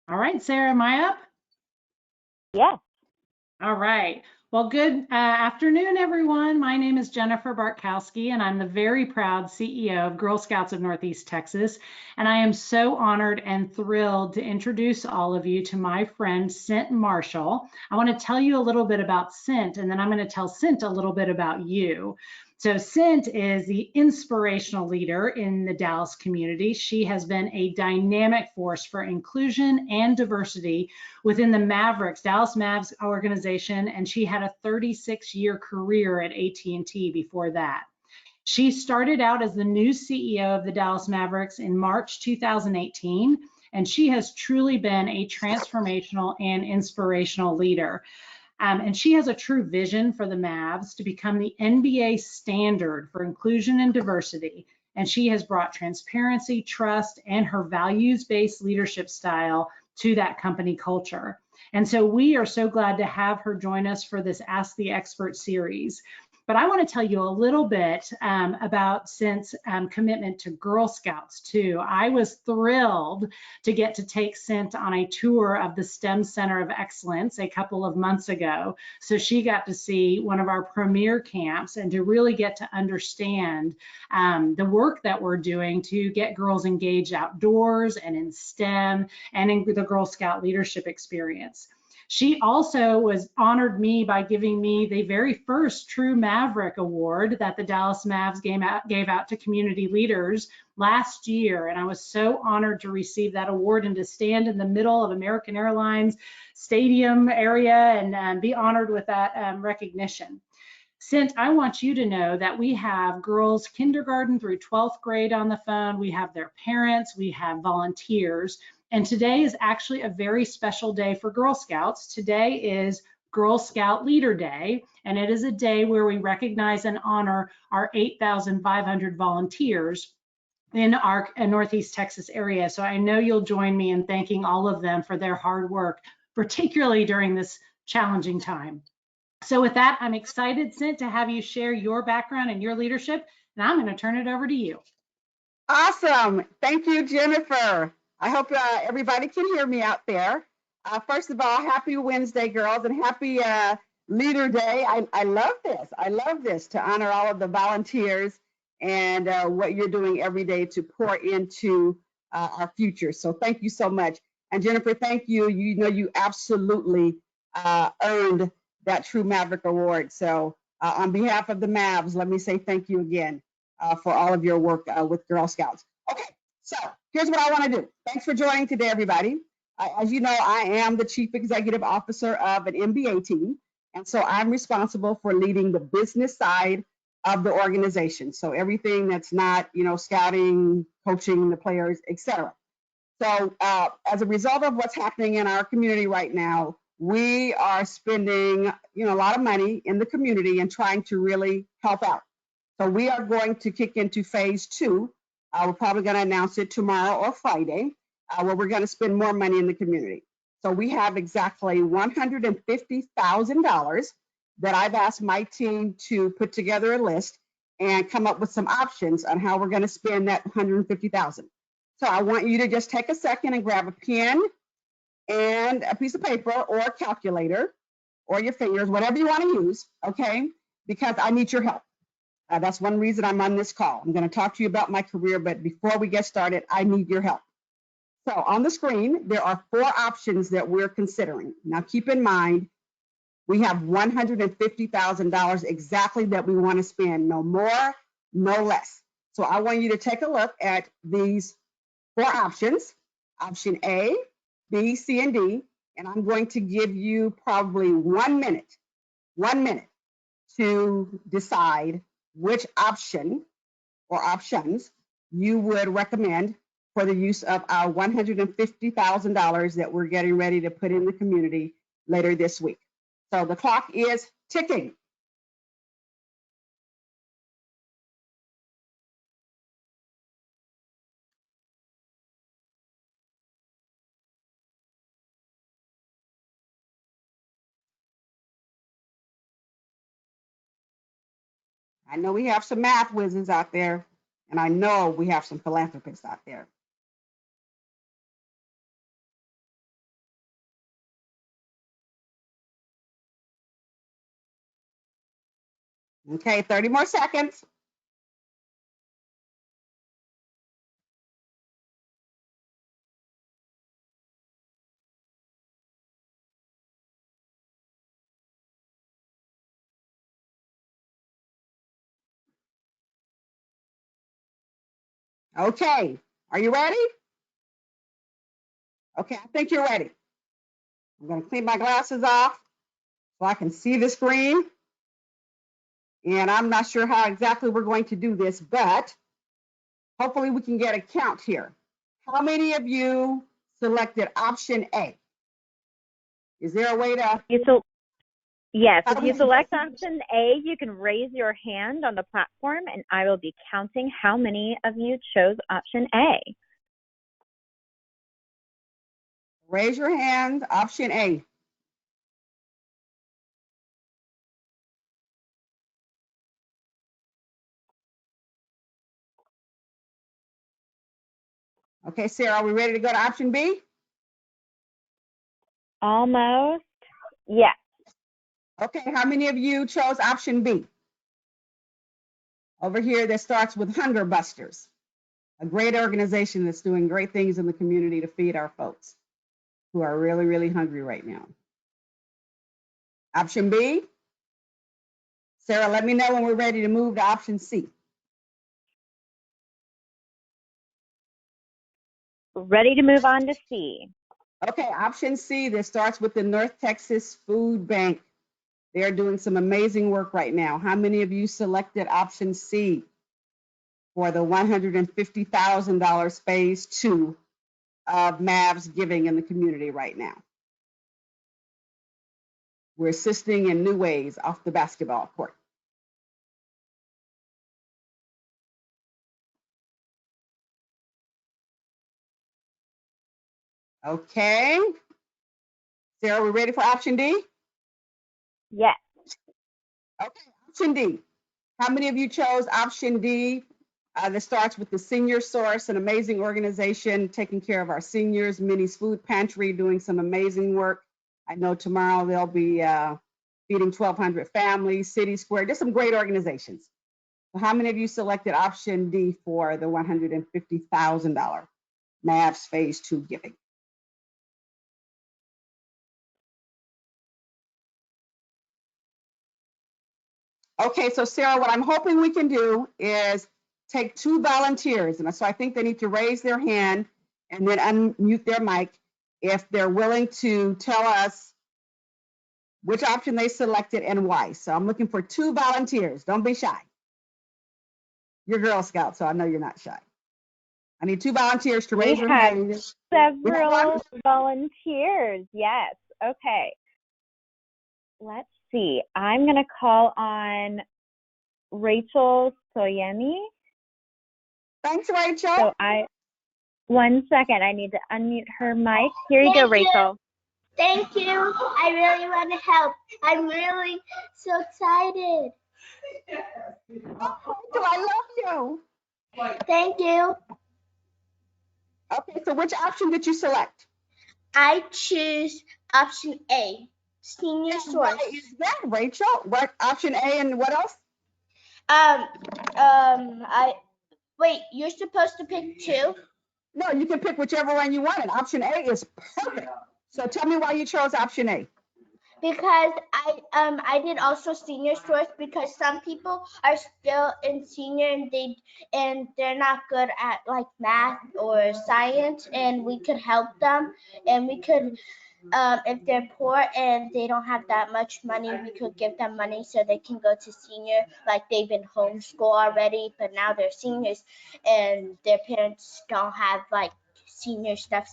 All right, Sarah, am I up? Yes. All right. Well, good afternoon, everyone. My name is Jennifer Bartkowski, and I'm the very proud CEO of Girl Scouts of Northeast Texas. And I am so honored and thrilled to introduce all of you to my friend, Cynt Marshall. I want to tell you a little bit about Cynt, and then I'm going to tell Cynt a little bit about you. So Cynt is the inspirational leader in the Dallas community. She has been a dynamic force for inclusion and diversity within the Mavericks, Dallas Mavs organization, and she had a 36-year career at AT&T before that. She started out as the new CEO of the Dallas Mavericks in March 2018, and she has truly been a transformational and inspirational leader. And she has a true vision for the Mavs to become the NBA standard for inclusion and diversity. And she has brought transparency, trust, and her values-based leadership style to that company culture. And so we are so glad to have her join us for this Ask the Expert series. But I want to tell you a little bit about Cynt's commitment to Girl Scouts too. I was thrilled to get to take Cynt on a tour of the STEM Center of Excellence a couple of months ago. So she got to see one of our premier camps and to really get to understand the work that we're doing to get girls engaged outdoors and in STEM and in the Girl Scout leadership experience. She also was honored me by giving me the very first True Maverick Award that the Dallas Mavs gave out to community leaders last year. And I was so honored to receive that award and to stand in the middle of American Airlines stadium area and be honored with that recognition. Cynt, I want you to know that we have girls kindergarten through 12th grade on the phone. We have their parents, we have volunteers. And today is actually a very special day for Girl Scouts. Today is Girl Scout Leader Day, and it is a day where we recognize and honor our 8,500 volunteers in our Northeast Texas area. So I know you'll join me in thanking all of them for their hard work, particularly during this challenging time. So with that, I'm excited, Cynt, to have you share your background and your leadership, and I'm going to turn it over to you. Awesome. Thank you, Jennifer. I hope everybody can hear me out there. First of all, happy Wednesday, girls, and happy Leader Day. I love this. I love this to honor all of the volunteers and what you're doing every day to pour into our future. So thank you so much. And Jennifer, thank you. You know, you absolutely earned that True Maverick Award. So on behalf of the Mavs, let me say thank you again for all of your work with Girl Scouts. Okay, so here's what I want to do. Thanks for joining today, everybody. As you know, I am the Chief Executive Officer of an MBA team, and so I'm responsible for leading the business side of the organization. So everything that's not, you know, scouting, coaching the players, etc. So as a result of what's happening in our community right now, we are spending, you know, a lot of money in the community and trying to really help out. So we are going to kick into phase two. We're probably going to announce it tomorrow or Friday, where we're going to spend more money in the community. So we have exactly $150,000 that I've asked my team to put together a list and come up with some options on how we're going to spend that $150,000. So I want you to just take a second and grab a pen and a piece of paper or a calculator or your fingers, whatever you want to use, okay? Because I need your help. That's one reason I'm on this call. I'm going to talk to you about my career, but before we get started, I need your help. So on the screen, there are 4 options that we're considering. Now keep in mind, we have $150,000 exactly that we want to spend, no more, no less. So I want you to take a look at these 4 options, option A, B, C, and D, and I'm going to give you probably 1 minute to decide which option or options you would recommend for the use of our $150,000 that we're getting ready to put in the community later this week. So the clock is ticking. I know we have some math wizards out there, and I know we have some philanthropists out there. Okay, 30 more seconds. Okay, are you ready? Okay, I think you're ready. I'm going to clean my glasses off so I can see the screen. And I'm not sure how exactly we're going to do this, but hopefully we can get a count here. How many of you selected option A? Is there a way to? Yes, if you select option A, you can raise your hand on the platform and I will be counting how many of you chose option A. Raise your hand, option A. Okay, Sarah, are we ready to go to option B? Almost. Yes. Okay, how many of you chose option B? Over here that starts with Hunger Busters, a great organization that's doing great things in the community to feed our folks who are really, really hungry right now. Option B? Sarah, let me know when we're ready to move to option C. Ready to move on to C. Okay, option C that starts with the North Texas Food Bank. They're doing some amazing work right now. How many of you selected option C for the $150,000 phase 2 of Mavs giving in the community right now? We're assisting in new ways off the basketball court. Okay. Sarah, we ready for option D? Yes. Okay, option D. How many of you chose option D that starts with the Senior Source, an amazing organization taking care of our seniors, Minnie's Food Pantry, doing some amazing work. I know tomorrow they'll be feeding 1,200 families, City Square, just some great organizations. So how many of you selected option D for the $150,000 Mavs phase 2 giving? Okay, so Sarah, what I'm hoping we can do is take 2 volunteers, and so I think they need to raise their hand and then unmute their mic if they're willing to tell us which option they selected and why. So I'm looking for 2 volunteers. Don't be shy. You're Girl Scout, so I know you're not shy. I need 2 volunteers to raise their hand. Several volunteers. Yes. Okay. Let's see. I'm going to call on Rachel Soyemi. Thanks, Rachel. So one second, I need to unmute her mic. Here you go, Rachel. Thank you. I really want to help. I'm really so excited. Oh, Rachel, I love you. Thank you. Okay, so which option did you select? I choose option A, Senior Source. Why is that, Rachel? What option A and what else? Wait, you're supposed to pick 2? No, you can pick whichever one you want, and option A is perfect. So tell me why you chose option A. Because I did also Senior Source because some people are still in senior and they're not good at like math or science, and we could help them, and we could if they're poor and they don't have that much money, we could give them money so they can go to senior, like they've been homeschooled already, but now they're seniors and their parents don't have like senior stuff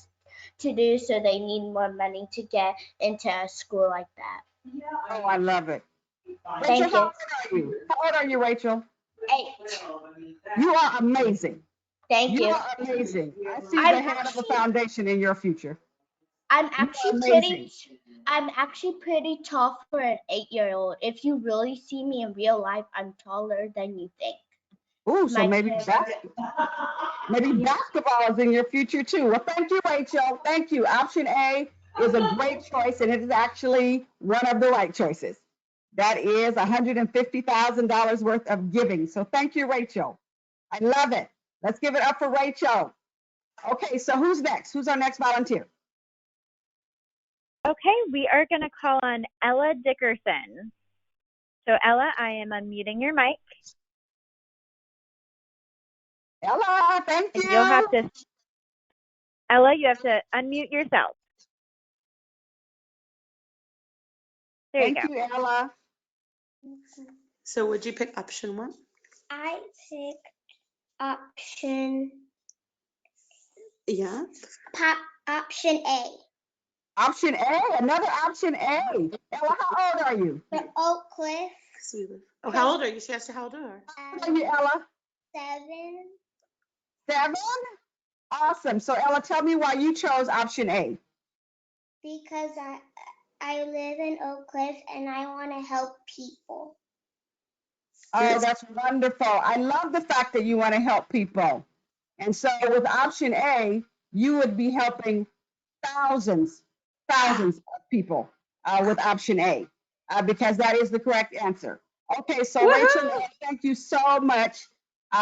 to do, so they need more money to get into a school like that. Oh, I love it. Thank Rachel, you. How old are you, Rachel? 8. You are amazing. Thank you. You are amazing. I see the head of a foundation in your future. I'm actually pretty tall for an 8-year-old. If you really see me in real life, I'm taller than you think. Ooh, so maybe basketball is in your future too. Well, thank you, Rachel. Thank you. Option A is a great choice, and it is actually one of the right choices. That is $150,000 worth of giving. So thank you, Rachel. I love it. Let's give it up for Rachel. Okay, so who's next? Who's our next volunteer? Okay, we are going to call on Ella Dickerson. So Ella, I am unmuting your mic. Ella, thank you. And you'll have to, Ella, you have to unmute yourself. There you go. Thank you, Ella. So would you pick option 1? I picked option Yeah. option A. Option A, another option A. Ella, how old are you? The Oak Cliff. Oh, how old are you? She asked you how old you are. How old are you, Ella? 7. 7? Awesome. So Ella, tell me why you chose option A. Because I live in Oak Cliff and I want to help people. Oh, that's wonderful. I love the fact that you want to help people. And so with option A, you would be helping thousands of people with option A, because that is the correct answer. Okay, so Rachel, thank you so much.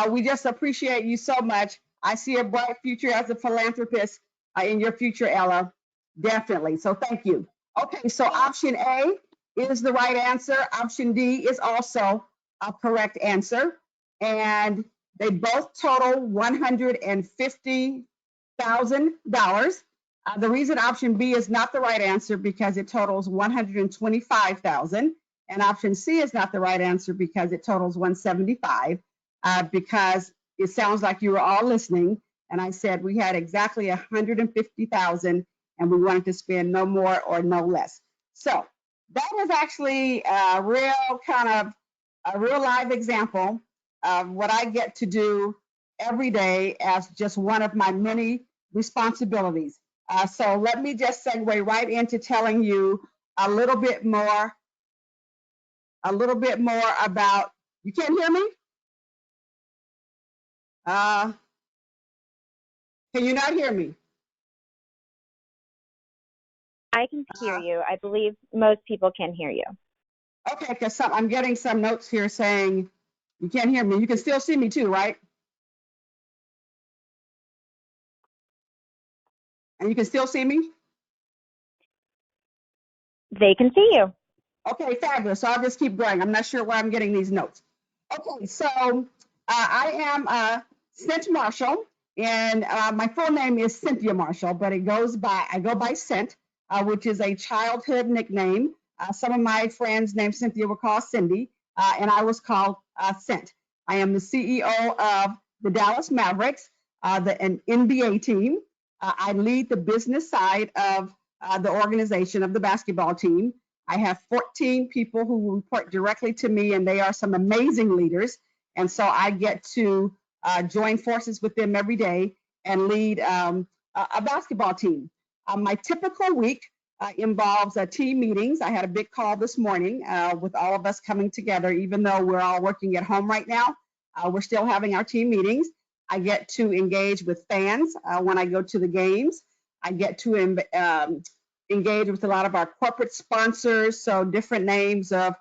We just appreciate you so much. I see a bright future as a philanthropist in your future, Ella. Definitely. So thank you. Okay, so option A is the right answer. Option D is also a correct answer. And they both total $150,000. The reason option B is not the right answer because it totals $125,000, and option C is not the right answer because it totals $175,000. Because it sounds like you were all listening, and I said we had exactly $150,000, and we wanted to spend no more or no less. So that is actually a real live example of what I get to do every day as just one of my many responsibilities. So let me just segue right into telling you a little bit more about, you can't hear me? Can you not hear me? I can hear you. I believe most people can hear you. Okay, because I'm getting some notes here saying you can't hear me. You can still see me too, right? And you can still see me? They can see you. Okay, fabulous. So I'll just keep going. I'm not sure why I'm getting these notes. Okay, so I am Cynt Marshall, and my full name is Cynthia Marshall, but I go by Cynt, which is a childhood nickname. Some of my friends named Cynthia were called Cindy, and I was called Cynt. I am the CEO of the Dallas Mavericks, an NBA team. I lead the business side of the organization of the basketball team. I have 14 people who report directly to me, and they are some amazing leaders. And so I get to join forces with them every day and lead a basketball team. My typical week involves team meetings. I had a big call this morning with all of us coming together, even though we're all working at home right now. We're still having our team meetings. I get to engage with fans when I go to the games. I get to engage with a lot of our corporate sponsors, so different names of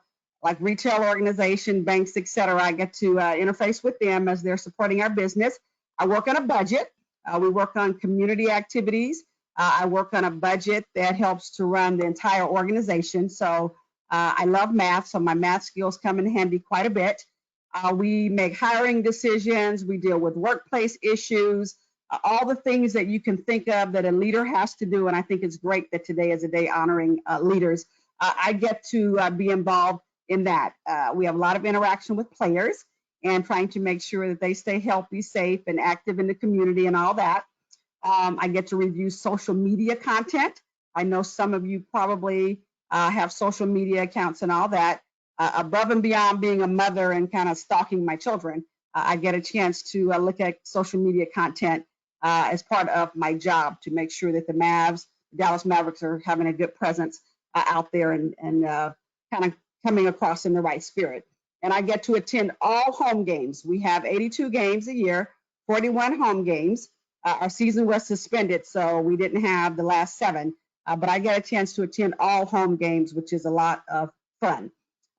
like retail organization, banks, etc. I get to interface with them as they're supporting our business. I work on a budget. We work on community activities. I work on a budget that helps to run the entire organization. So I love math, so my math skills come in handy quite a bit. We make hiring decisions. We deal with workplace issues. All the things that you can think of that a leader has to do, and I think it's great that today is a day honoring leaders. I get to be involved in that. We have a lot of interaction with players and trying to make sure that they stay healthy, safe, and active in the community and all that. I get to review social media content. I know some of you probably have social media accounts and all that. Above and beyond being a mother and kind of stalking my children, I get a chance to look at social media content as part of my job to make sure that the Dallas Mavericks are having a good presence out there and kind of coming across in the right spirit. And I get to attend all home games. We have 82 games a year, 41 home games. Our season was suspended, so we didn't have the last 7, but I get a chance to attend all home games, which is a lot of fun.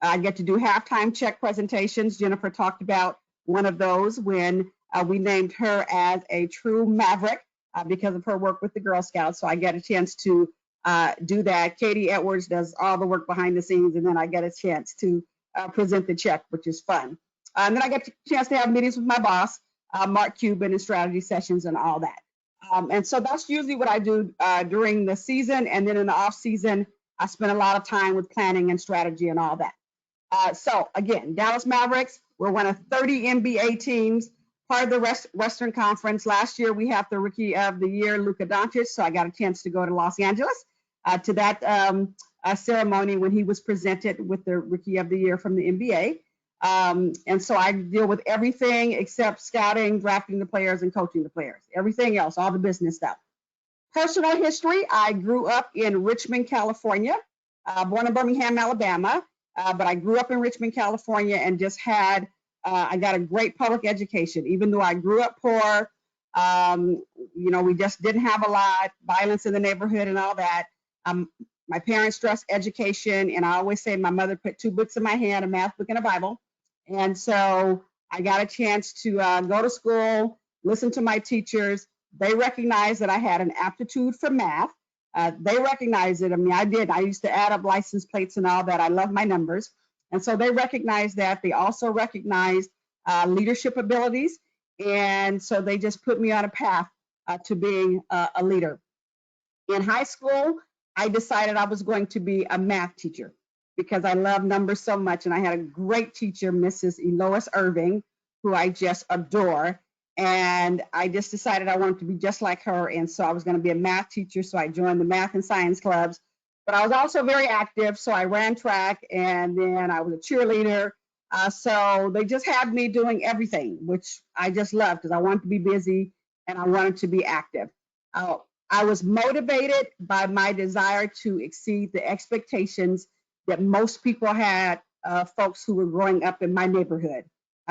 I get to do halftime check presentations. Jennifer talked about one of those when we named her as a true Maverick because of her work with the Girl Scouts. So I get a chance to do that. Katie Edwards does all the work behind the scenes, and then I get a chance to present the check, which is fun. And then I get a chance to have meetings with my boss, Mark Cuban, and strategy sessions and all that. And so that's usually what I do during the season. And then in the off season, I spend a lot of time with planning and strategy and all that. So again, Dallas Mavericks, we're one of 30 NBA teams, part of the Western Conference. Last year, we had the Rookie of the Year, Luka Doncic. So I got a chance to go to Los Angeles to that ceremony when he was presented with the Rookie of the Year from the NBA. And so I deal with everything except scouting, drafting the players, and coaching the players. Everything else, all the business stuff. Personal history, I grew up in Richmond, California, born in Birmingham, Alabama, but I grew up in Richmond, California, and just had, I got a great public education. Even though I grew up poor, we just didn't have a lot, violence in the neighborhood and all that. My parents stressed education, and I always say my mother put 2 books in my hand, a math book and a Bible. And so I got a chance to go to school, listen to my teachers. They recognized that I had an aptitude for math. They recognized it. I mean, I did. I used to add up license plates and all that. I love my numbers. And so they recognized that. They also recognized leadership abilities. And so they just put me on a path to being a leader. In high school, I decided I was going to be a math teacher because I love numbers so much. And I had a great teacher, Mrs. Elois Irving, who I just adore. And I just decided I wanted to be just like her. And so I was going to be a math teacher. So I joined the math and science clubs. But I was also very active. So I ran track, and then I was a cheerleader. So they just had me doing everything, which I just loved because I wanted to be busy and I wanted to be active. I was motivated by my desire to exceed the expectations that most people had, folks who were growing up in my neighborhood.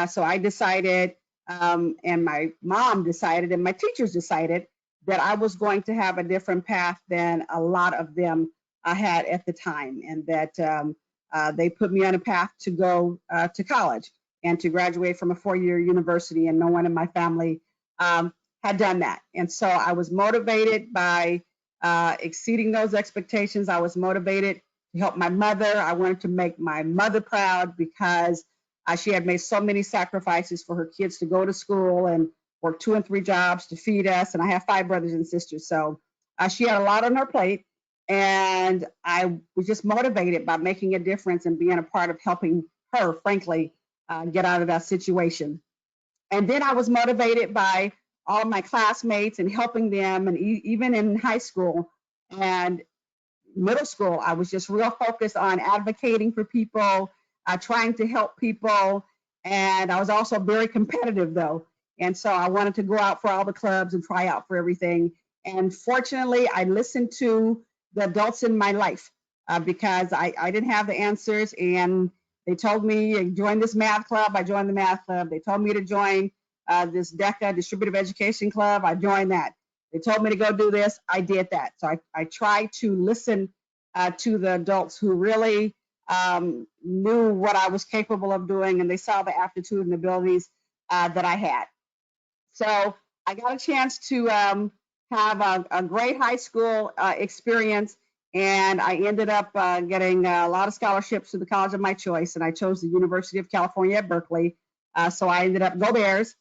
So I decided, and my mom decided, and my teachers decided that I was going to have a different path than a lot of them had at the time, and that they put me on a path to go to college and to graduate from a 4-year university, and no one in my family had done that. And so I was motivated by exceeding those expectations. I was motivated to help my mother. I wanted to make my mother proud because she had made so many sacrifices for her kids to go to school and work 2 and 3 jobs to feed us. And I have 5 brothers and sisters. So she had a lot on her plate. And I was just motivated by making a difference and being a part of helping her, frankly, get out of that situation. And then I was motivated by all of my classmates and helping them. And even in high school and middle school, I was just real focused on advocating for people, trying to help people. And I was also very competitive, though. And so I wanted to go out for all the clubs and try out for everything. And fortunately, I listened to the adults in my life because I didn't have the answers. And they told me, join this math club. I joined the math club. They told me to join this DECA, Distributive Education Club. I joined that. They told me to go do this. I did that. So I tried to listen to the adults who really knew what I was capable of doing, and they saw the aptitude and abilities that I had. So I got a chance to have a great high school experience, and I ended up getting a lot of scholarships to the college of my choice, and I chose the University of California at Berkeley. So I ended up, go Bears,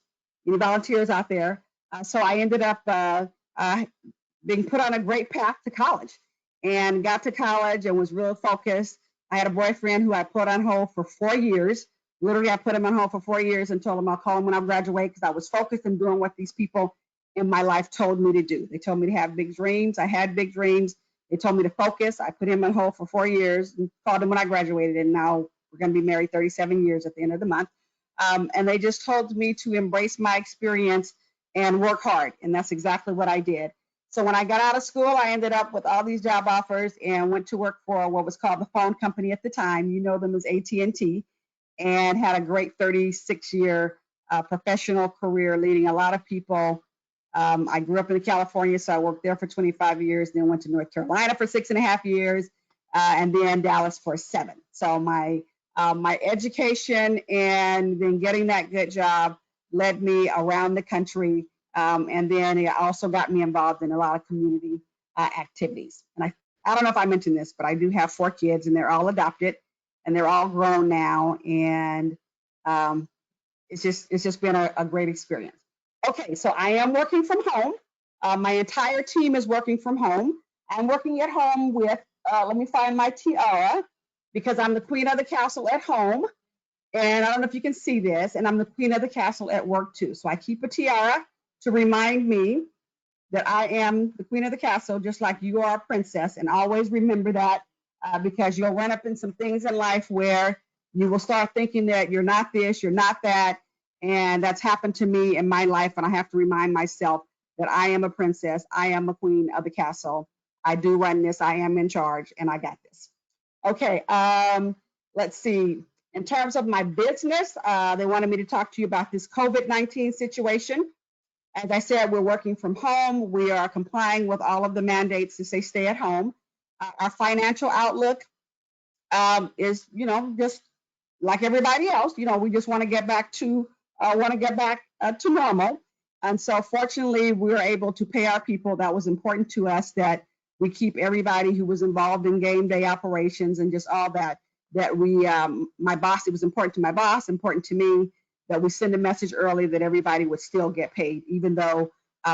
any volunteers out there. So I ended up being put on a great path to college, and got to college and was real focused. I had a boyfriend who I put on hold for 4 years. Literally, I put him on hold for 4 years and told him I'll call him when I graduate because I was focused on doing what these people in my life told me to do. They told me to have big dreams. I had big dreams. They told me to focus. I put him on hold for 4 years and called him when I graduated. And now we're going to be married 37 years at the end of the month. And they just told me to embrace my experience and work hard. And that's exactly what I did. So when I got out of school, I ended up with all these job offers and went to work for what was called the phone company at the time. You know them as AT&T, and had a great 36-year professional career leading a lot of people. I grew up in California, so I worked there for 25 years, then went to North Carolina for 6.5 years, and then Dallas for 7. So my My education and then getting that good job led me around the country. And then it also got me involved in a lot of community activities. And I don't know if I mentioned this, but I do have 4 kids, and they're all adopted, and they're all grown now. And it's just been a great experience. Okay, so I am working from home. My entire team is working from home. I'm working at home with, let me find my tiara, because I'm the queen of the castle at home. And I don't know if you can see this, and I'm the queen of the castle at work too. So I keep a tiara to remind me that I am the queen of the castle, just like you are a princess. And always remember that, because you'll run up in some things in life where you will start thinking that you're not this, you're not that. And that's happened to me in my life. And I have to remind myself that I am a princess. I am a queen of the castle. I do run this. I am in charge, and I got this. Okay, let's see. In terms of my business, they wanted me to talk to you about this COVID-19 situation. As I said, we're working from home. We are complying with all of the mandates to say stay at home. Our financial outlook is, just like everybody else. We just want to get back to normal. And so, fortunately, we were able to pay our people. That was important to us, that we keep everybody who was involved in game day operations and just all that. That we, my boss, it was important to my boss, important to me, that we send a message early that everybody would still get paid, even though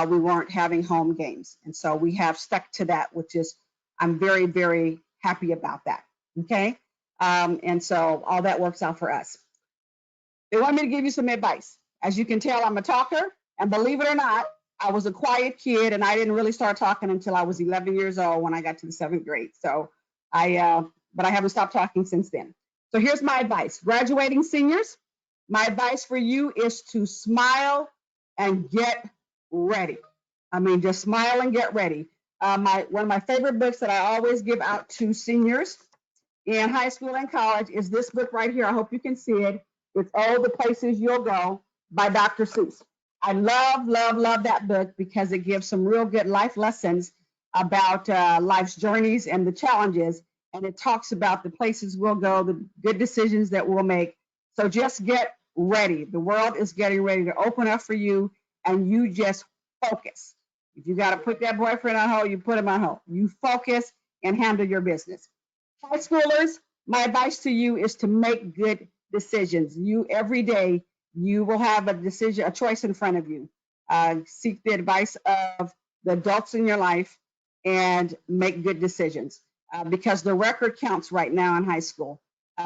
we weren't having home games. And so we have stuck to that, which is, I'm very, very happy about that. Okay. And so all that works out for us. They want me to give you some advice. As you can tell, I'm a talker, and believe it or not, I was a quiet kid, and I didn't really start talking until I was 11 years old when I got to the 7th grade. So but I haven't stopped talking since then. So here's my advice. Graduating seniors, my advice for you is to smile and get ready. I mean, just smile and get ready. One of my favorite books that I always give out to seniors in high school and college is this book right here. I hope you can see it. It's All the Places You'll Go by Dr. Seuss. I love, love, love that book because it gives some real good life lessons about life's journeys and the challenges. And it talks about the places we'll go, the good decisions that we'll make. So just get ready. The world is getting ready to open up for you, and you just focus. If you got to put that boyfriend on hold, you put him on hold. You focus and handle your business. High schoolers, my advice to you is to make good decisions. Every day, you will have a choice in front of you. Seek the advice of the adults in your life and make good decisions. Because the record counts right now in high school.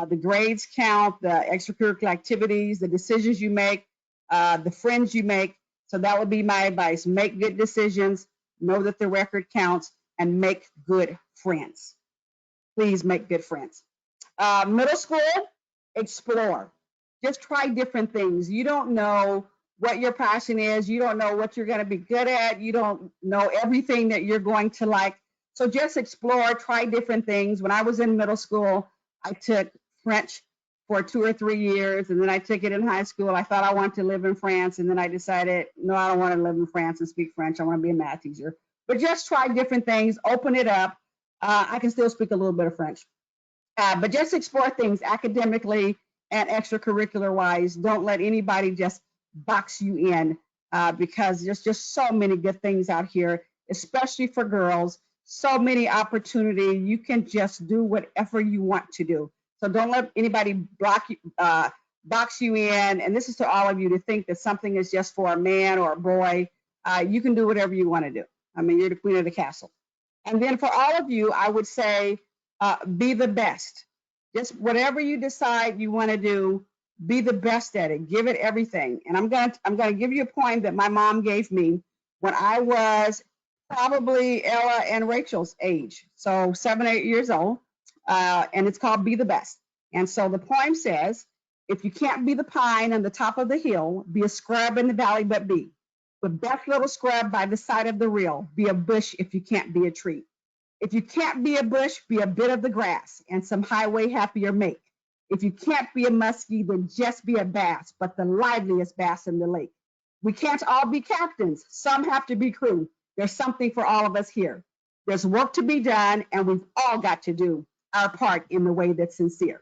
The grades count, the extracurricular activities, the decisions you make, the friends you make. So that would be my advice. Make good decisions, know that the record counts, and make good friends. Please make good friends. Middle school, explore. Just try different things. You don't know what your passion is. You don't know what you're going to be good at. You don't know everything that you're going to like. So just explore, try different things. When I was in middle school, I took French for 2 or 3 years, and then I took it in high school. I thought I wanted to live in France, and then I decided, no, I don't want to live in France and speak French. I want to be a math teacher. But just try different things, open it up. I can still speak a little bit of French. But just explore things academically and extracurricular wise. Don't let anybody just box you in, because there's just so many good things out here, especially for girls. So many opportunity. You can just do whatever you want to do. So don't let anybody box you in. And this is to all of you, to think that something is just for a man or a boy. You can do whatever you want to do. I mean, you're the queen of the castle. And then for all of you, I would say, be the best. Just whatever you decide you want to do, be the best at it. Give it everything. And I'm gonna give you a poem that my mom gave me when I was probably Ella and Rachel's age, so 7 or 8 years old, and it's called Be the Best. And so the poem says, if you can't be the pine on the top of the hill, be a scrub in the valley but be. The best little scrub by the side of the rill, be a bush if you can't be a tree. If you can't be a bush, be a bit of the grass and some highway happier make. If you can't be a muskie, then just be a bass, but the liveliest bass in the lake. We can't all be captains. Some have to be crew. There's something for all of us here. There's work to be done, and we've all got to do our part in the way that's sincere.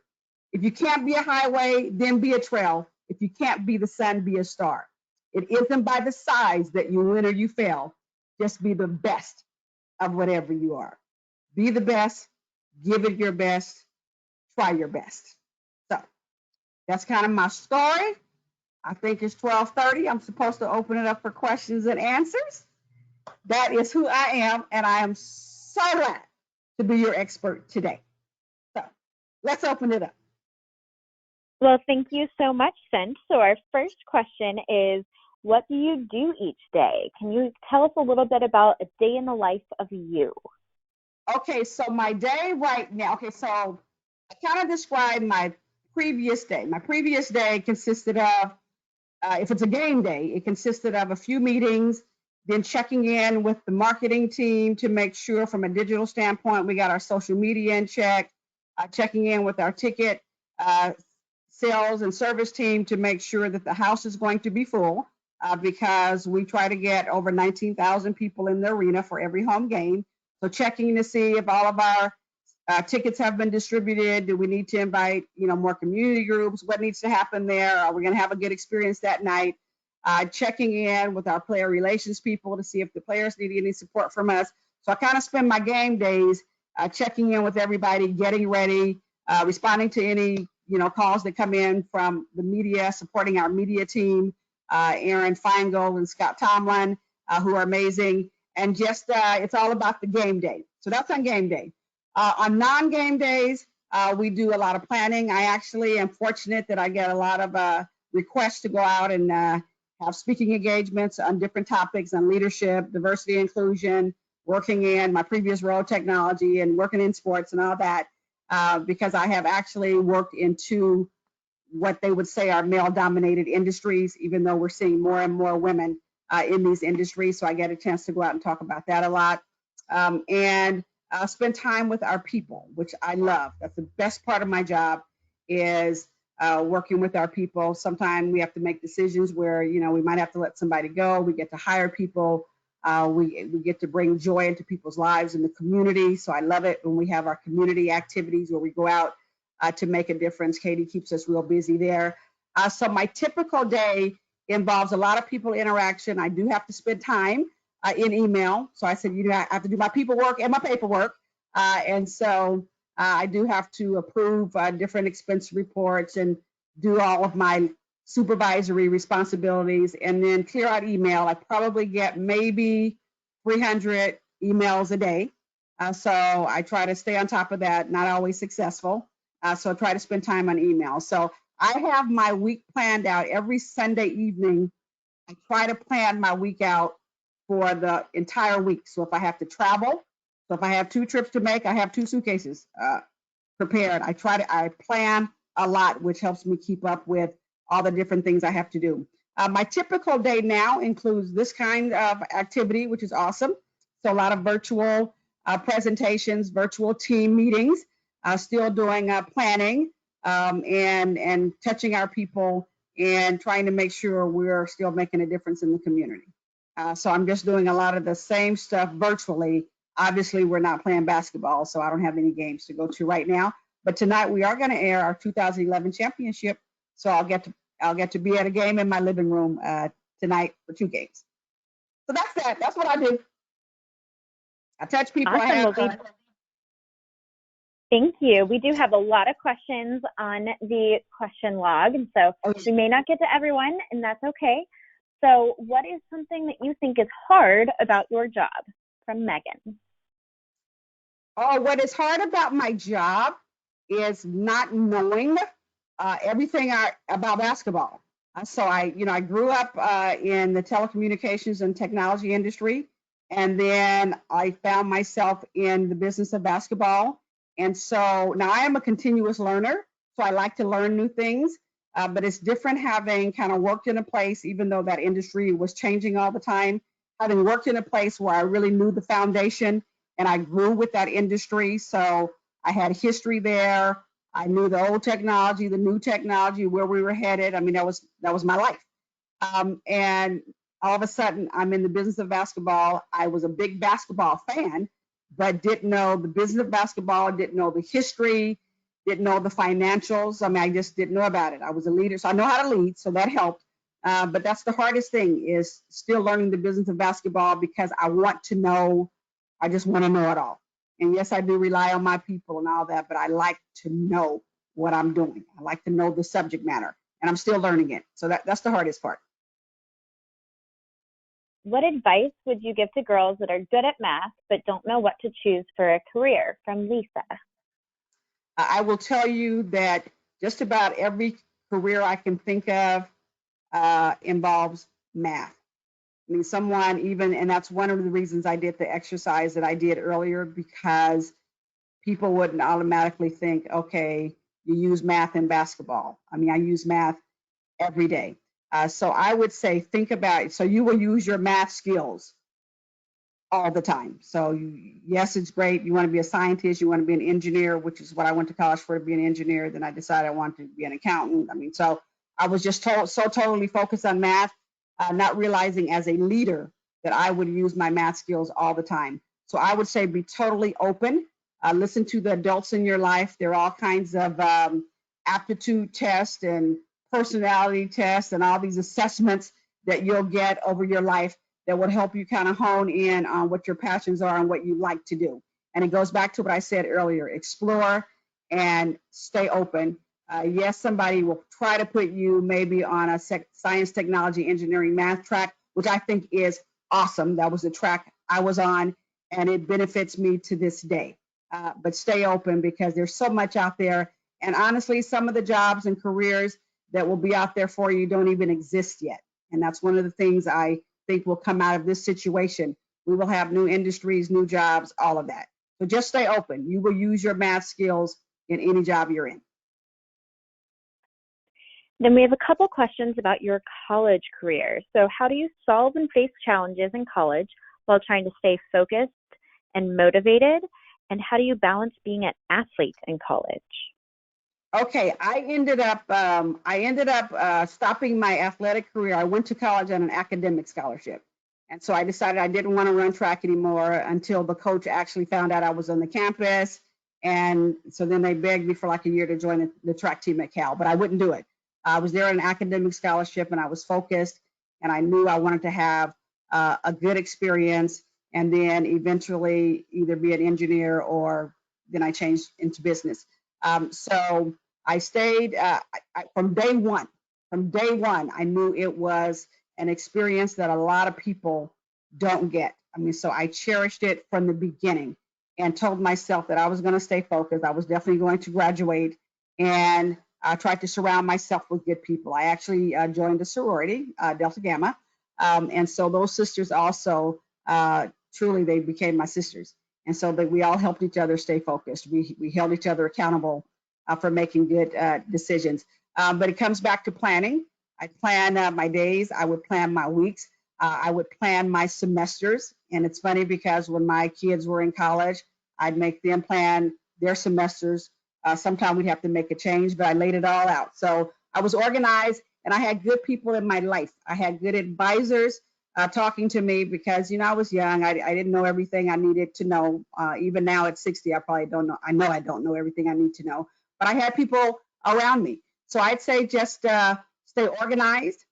If you can't be a highway, then be a trail. If you can't be the sun, be a star. It isn't by the size that you win or you fail. Just be the best of whatever you are. Be the best, give it your best, try your best. So that's kind of my story. I think it's 12:30. I'm supposed to open it up for questions and answers. That is who I am, and I am so glad to be your expert today. So let's open it up. Well, thank you so much, Cynt. So our first question is, what do you do each day? Can you tell us a little bit about a day in the life of you? Okay, so my day right now, okay, so I kind of described my previous day. My previous day consisted of, if it's a game day, it consisted of a few meetings, then checking in with the marketing team to make sure from a digital standpoint, we got our social media in check, checking in with our ticket sales and service team to make sure that the house is going to be full because we try to get over 19,000 people in the arena for every home game. So checking to see if all of our tickets have been distributed. Do we need to invite, more community groups? What needs to happen there? Are we going to have a good experience that night? Checking in with our player relations people to see if the players need any support from us. So I kind of spend my game days checking in with everybody, getting ready, responding to any calls that come in from the media, supporting our media team, Aaron Feingold and Scott Tomlin, who are amazing. And just it's all about the game day. So that's on game day. On non-game days, we do a lot of planning. I actually am fortunate that I get a lot of requests to go out and have speaking engagements on different topics on leadership, diversity, inclusion, working in my previous role, technology, and working in sports and all that, because I have actually worked into what they would say are male-dominated industries, even though we're seeing more and more women in these industries. So I get a chance to go out and talk about that a lot. And spend time with our people, which I love. That's the best part of my job is working with our people. Sometimes we have to make decisions where, we might have to let somebody go. We get to hire people. We get to bring joy into people's lives in the community. So I love it when we have our community activities where we go out to make a difference. Katie keeps us real busy there. So my typical day involves a lot of people interaction. I do have to spend time in email. So I said, I have to do my people work and my paperwork. And so I do have to approve different expense reports and do all of my supervisory responsibilities and then clear out email. I probably get maybe 300 emails a day. So I try to stay on top of that, not always successful. So I try to spend time on email. So I have my week planned out every Sunday evening. I try to plan my week out for the entire week. So if I have to travel, so if I have 2 trips to make, I have 2 suitcases prepared. I plan a lot, which helps me keep up with all the different things I have to do. My typical day now includes this kind of activity, which is awesome. So a lot of virtual presentations, virtual team meetings, still doing planning and touching our people and trying to make sure we're still making a difference in the community. So I'm just doing a lot of the same stuff virtually. Obviously, we're not playing basketball, so I don't have any games to go to right now. But tonight we are going to air our 2011 championship. So I'll get to be at a game in my living room tonight for 2 games. So that's that. That's what I do. I touch people. Awesome. Thank you. We do have a lot of questions on the question log, and so we may not get to everyone, and that's okay. So what is something that you think is hard about your job? From Megan. Oh, what is hard about my job is not knowing everything about basketball. So I grew up in the telecommunications and technology industry, and then I found myself in the business of basketball. And so now I am a continuous learner, so I like to learn new things, but it's different having kind of worked in a place, even though that industry was changing all the time, having worked in a place where I really knew the foundation and I grew with that industry. So I had history there. I knew the old technology, the new technology, where we were headed. I mean, that was my life. And all of a sudden, I'm in the business of basketball. I was a big basketball fan, but didn't know the business of basketball, didn't know the history, didn't know the financials. I mean, I just didn't know about it. I was a leader, so I know how to lead, so that helped. But that's the hardest thing, is still learning the business of basketball, because I want to know, I just want to know it all. And yes, I do rely on my people and all that, but I like to know what I'm doing. I like to know the subject matter, and I'm still learning it. So that's the hardest part. What advice would you give to girls that are good at math but don't know what to choose for a career? From Lisa. I will tell you that just about every career I can think of involves math. I mean, someone even, and that's one of the reasons I did the exercise that I did earlier, because people wouldn't automatically think, okay, you use math in basketball. I mean, I use math every day. So I would say, think about it. So you will use your math skills all the time. So yes, it's great. You want to be a scientist, you want to be an engineer, which is what I went to college for, to be an engineer. Then I decided I wanted to be an accountant. I mean, so I was just so totally focused on math, not realizing as a leader that I would use my math skills all the time. So I would say be totally open. Listen to the adults in your life. There are all kinds of aptitude tests and personality tests and all these assessments that you'll get over your life that will help you kind of hone in on what your passions are and what you like to do. And it goes back to what I said earlier, explore and stay open. Yes, somebody will try to put you maybe on a science, technology, engineering, math track, which I think is awesome. That was the track I was on, and it benefits me to this day. But stay open, because there's so much out there. And honestly, some of the jobs and careers that will be out there for you don't even exist yet. And that's one of the things I think will come out of this situation. We will have new industries, new jobs, all of that. So just stay open. You will use your math skills in any job you're in. Then we have a couple questions about your college career. So how do you solve and face challenges in college while trying to stay focused and motivated? And how do you balance being an athlete in college? Okay, I ended up stopping my athletic career. I went to college on an academic scholarship. And so I decided I didn't want to run track anymore until the coach actually found out I was on the campus. And so then they begged me for like a year to join the track team at Cal, but I wouldn't do it. I was there on an academic scholarship, and I was focused, and I knew I wanted to have a good experience, and then eventually either be an engineer, or then I changed into business. So I stayed from day one. From day one, I knew it was an experience that a lot of people don't get. I mean, so I cherished it from the beginning and told myself that I was going to stay focused. I was definitely going to graduate, and I tried to surround myself with good people. I actually joined a sorority, Delta Gamma, and so those sisters also, truly, they became my sisters. And so that we all helped each other stay focused. We held each other accountable for making good decisions. But it comes back to planning. I plan my days. I would plan my weeks. I would plan my semesters. And it's funny because when my kids were in college, I'd make them plan their semesters. Sometimes we'd have to make a change, but I laid it all out. So I was organized, and I had good people in my life. I had good advisors talking to me, because, you know, I was young. I didn't know everything I needed to know. Even now at 60, I probably don't know. I know I don't know everything I need to know, but I had people around me. So I'd say just stay organized.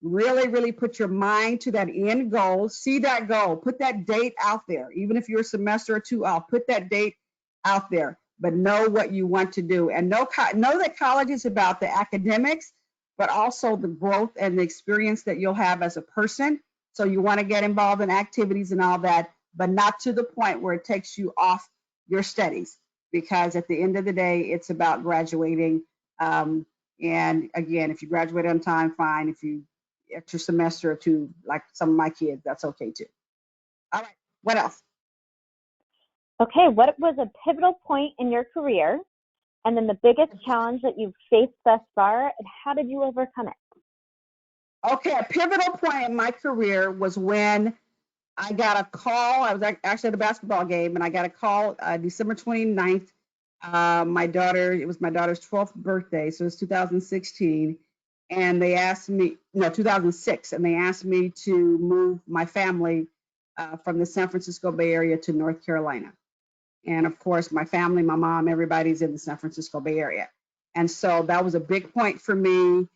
Really, really put your mind to that end goal. See that goal. Put that date out there. Even if you're a semester or two off, put that date out there. But know what you want to do, and know that college is about the academics, but also the growth and the experience that you'll have as a person. So you want to get involved in activities and all that, but not to the point where it takes you off your studies, because at the end of the day, it's about graduating. And again, if you graduate on time, fine. If you extra semester or two, like some of my kids, that's okay too. All right, what else? Okay, what was a pivotal point in your career, and then the biggest challenge that you've faced thus far, and how did you overcome it? Okay, a pivotal point in my career was when I got a call. I was actually at a basketball game, and I got a call December 29th. It was my daughter's 12th birthday, so it was 2016. And they asked me, no, 2006, and they asked me to move my family from the San Francisco Bay Area to North Carolina. And of course, my family, my mom, everybody's in the San Francisco Bay Area. And so that was a big point for me.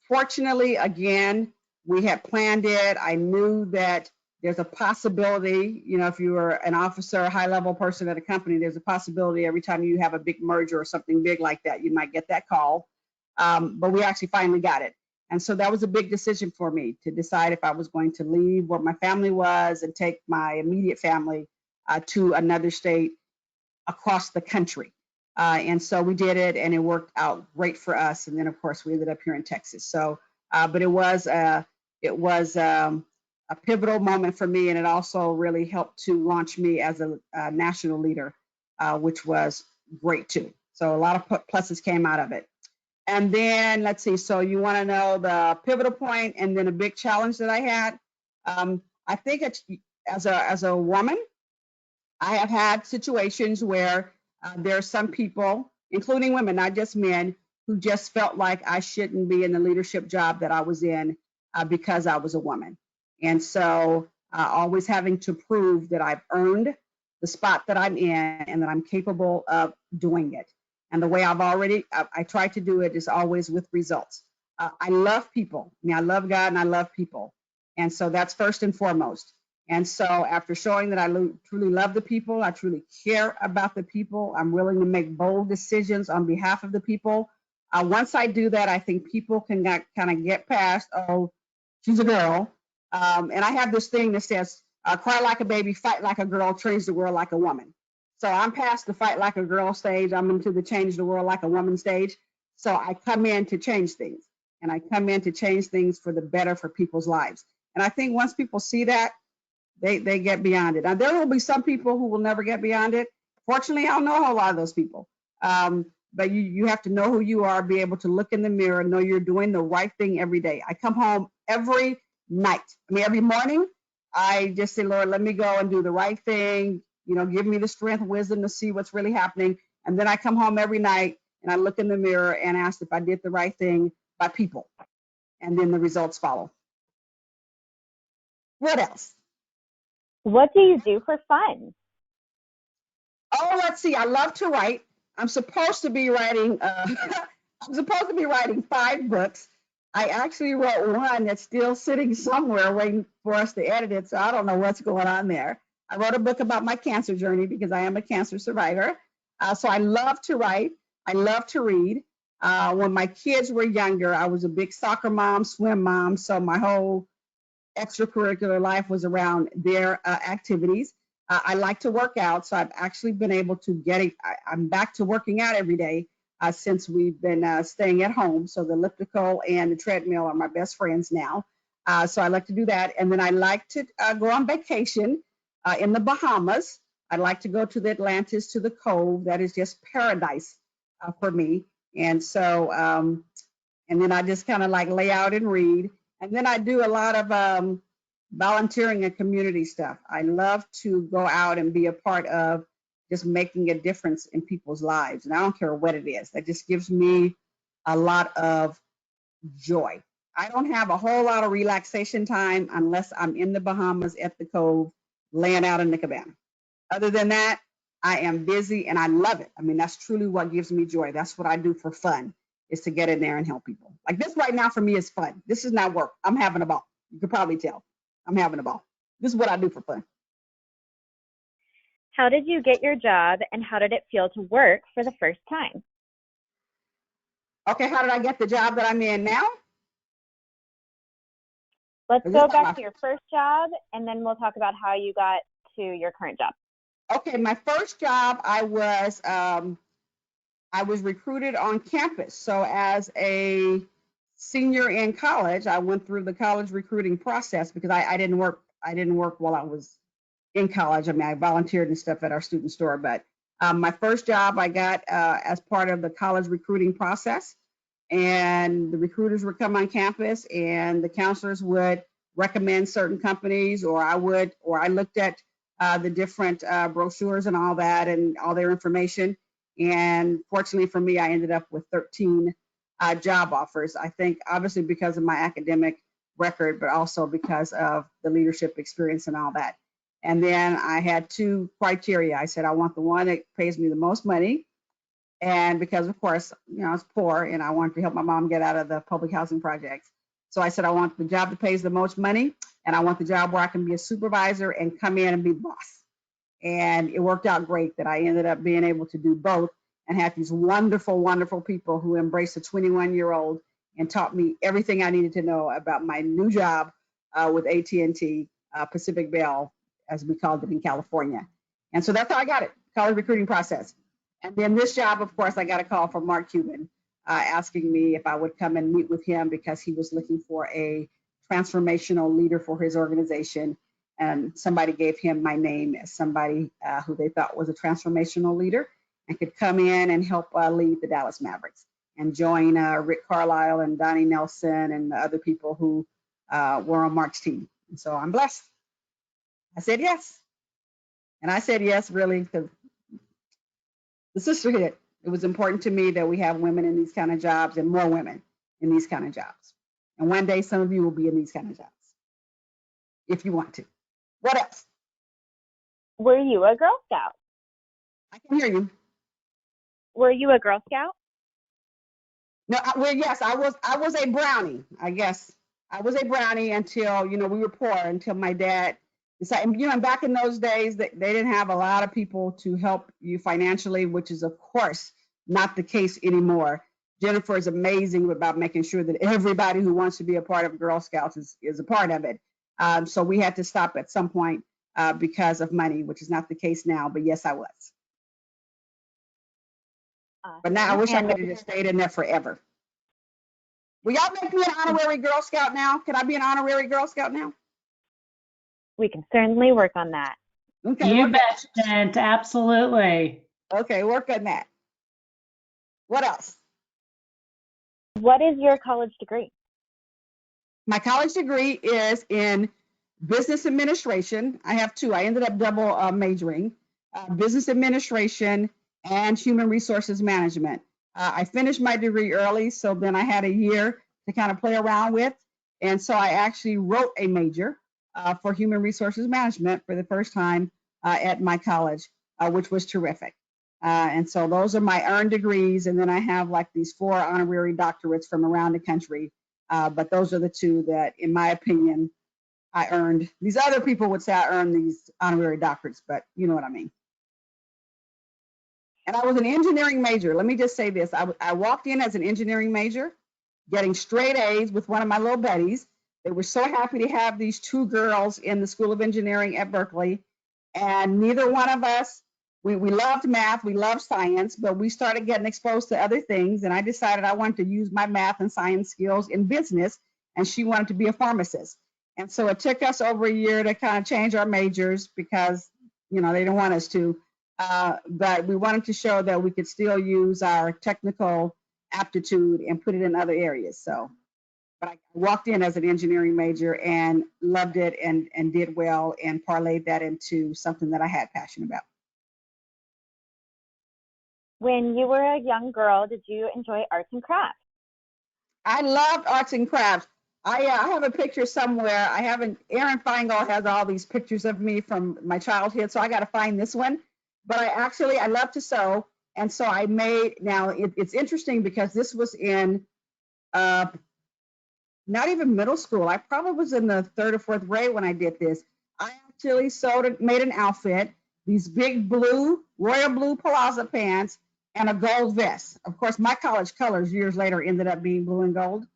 Fortunately, again, we had planned it. I knew that there's a possibility, you know, if you were an officer, a high-level person at a company, there's a possibility every time you have a big merger or something big like that, you might get that call. But we actually finally got it. And so that was a big decision for me to decide if I was going to leave where my family was and take my immediate family to another state across the country. And so we did it, and it worked out great for us. And then, of course, we ended up here in Texas. So, but it was a pivotal moment for me, and it also really helped to launch me as a national leader, which was great too. So a lot of pluses came out of it. And then let's see. So you want to know the pivotal point, and then a big challenge that I had. I think it's, as a woman, I have had situations where there are some people, including women, not just men, who just felt like I shouldn't be in the leadership job that I was in because I was a woman. And so always having to prove that I've earned the spot that I'm in and that I'm capable of doing it. And the way I try to do it is always with results. I love people. I mean, I love God and I love people. And so that's first and foremost. And so after showing that I truly love the people, I truly care about the people, I'm willing to make bold decisions on behalf of the people. Once I do that, I think people can kind of get past, oh, she's a girl. And I have this thing that says, cry like a baby, fight like a girl, change the world like a woman. So I'm past the fight like a girl stage. I'm into the change the world like a woman stage. So I come in to change things, and I come in to change things for the better for people's lives. And I think once people see that, they get beyond it. Now, there will be some people who will never get beyond it. Fortunately, I don't know a whole lot of those people. But you have to know who you are, be able to look in the mirror, know you're doing the right thing every day. I come home every night. I mean, every morning, I just say, Lord, let me go and do the right thing. You know, give me the strength, wisdom to see what's really happening. And then I come home every night and I look in the mirror and ask if I did the right thing by people. And then the results follow. What else? What do you do for fun? Oh, let's see. I love to write. I'm supposed to be writing. I'm supposed to be writing 5 books. I actually wrote one that's still sitting somewhere waiting for us to edit it. So I don't know what's going on there. I wrote a book about my cancer journey because I am a cancer survivor. So I love to write. I love to read. When my kids were younger, I was a big soccer mom, swim mom. So my whole extracurricular life was around their activities. I like to work out, so I've actually been able to I'm back to working out every day since we've been staying at home. So the elliptical and the treadmill are my best friends now. So I like to do that. And then I like to go on vacation in the Bahamas. I like to go to the Atlantis, to the Cove. That is just paradise for me. And so, and then I just kind of like lay out and read. And then I do a lot of volunteering and community stuff. I love to go out and be a part of just making a difference in people's lives. And I don't care what it is. That just gives me a lot of joy. I don't have a whole lot of relaxation time unless I'm in the Bahamas at the Cove, laying out in the cabana. Other than that, I am busy and I love it. I mean, that's truly what gives me joy. That's what I do for fun, is to get in there and help people. Like this right now for me is fun. This is not work. I'm having a ball. You can probably tell. I'm having a ball. This is what I do for fun. How did you get your job, and how did it feel to work for the first time? Okay, how did I get the job that I'm in now? Let's go back to your first job, and then we'll talk about how you got to your current job. Okay, my first job, I was recruited on campus. So as a senior in college, I went through the college recruiting process because I didn't work while I was in college. I mean, I volunteered and stuff at our student store, but my first job I got as part of the college recruiting process, and the recruiters would come on campus and the counselors would recommend certain companies, or I looked at the different brochures and all that and all their information. And fortunately for me, I ended up with 13 job offers. I think obviously because of my academic record, but also because of the leadership experience and all that. And then I had 2 criteria. I said, I want the one that pays me the most money. And because, of course, I was poor and I wanted to help my mom get out of the public housing projects. So I said, I want the job that pays the most money, and I want the job where I can be a supervisor and come in and be the boss. And it worked out great that I ended up being able to do both and have these wonderful, wonderful people who embraced a 21-year-old and taught me everything I needed to know about my new job with AT&T Pacific Bell, as we called it in California. And so that's how I got it, college recruiting process. And then this job, of course, I got a call from Mark Cuban asking me if I would come and meet with him because he was looking for a transformational leader for his organization. And somebody gave him my name as somebody who they thought was a transformational leader and could come in and help lead the Dallas Mavericks and join Rick Carlisle and Donnie Nelson and the other people who were on Mark's team. And so I'm blessed. I said yes. And I said yes, really, because the sisterhood. It was important to me that we have women in these kind of jobs and more women in these kind of jobs. And one day, some of you will be in these kind of jobs if you want to. What else? Were you a Girl Scout? I can hear you. Were you a Girl Scout? No, well, yes, I was a brownie, I guess. I was a brownie until, we were poor, until my dad decided, and back in those days, they didn't have a lot of people to help you financially, which is, of course, not the case anymore. Jennifer is amazing about making sure that everybody who wants to be a part of Girl Scouts is a part of it. So we had to stop at some point because of money, which is not the case now, but yes, I was. But now I wish I could have just stayed in there forever. Will y'all make me an honorary Girl Scout now? Can I be an honorary Girl Scout now? We can certainly work on that. Okay, You bet, Cynt, absolutely. Okay, work on that. What else? What is your college degree? My college degree is in business administration. I have 2. I ended up double majoring, business administration and human resources management. I finished my degree early, so then I had a year to kind of play around with. And so I actually wrote a major for human resources management for the first time at my college, which was terrific. And so those are my earned degrees. And then I have like these 4 honorary doctorates from around the country. But those are the 2 that, in my opinion, I earned. These other people would say I earned these honorary doctorates, but you know what I mean. And I was an engineering major. Let me just say this. I walked in as an engineering major, getting straight A's with one of my little buddies. They were so happy to have these 2 girls in the School of Engineering at Berkeley. And neither one of us, we loved math, we loved science, but we started getting exposed to other things. And I decided I wanted to use my math and science skills in business. And she wanted to be a pharmacist. And so it took us over a year to kind of change our majors because, they didn't want us to. But we wanted to show that we could still use our technical aptitude and put it in other areas. So, but I walked in as an engineering major and loved it and did well and parlayed that into something that I had passion about. When you were a young girl, did you enjoy arts and crafts? I loved arts and crafts. I have a picture somewhere. Aaron Feingold has all these pictures of me from my childhood, so I got to find this one. But I love to sew. And so I made, now it's interesting because this was in not even middle school. I probably was in the 3rd or 4th grade when I did this. I actually made an outfit, these big royal blue palazzo pants and a gold vest. Of course, my college colors years later ended up being blue and gold.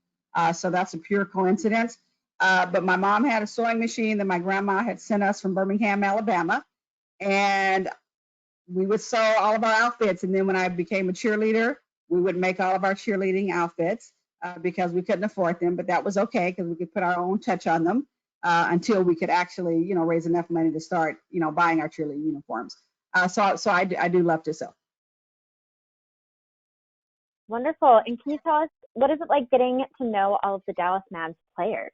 So that's a pure coincidence. But my mom had a sewing machine that my grandma had sent us from Birmingham, Alabama. And we would sew all of our outfits. And then when I became a cheerleader, we would make all of our cheerleading outfits because we couldn't afford them. But that was okay because we could put our own touch on them until we could actually, raise enough money to start, buying our cheerleading uniforms. So I do love to sew. Wonderful. And can you tell us, what is it like getting to know all of the Dallas Mavs players?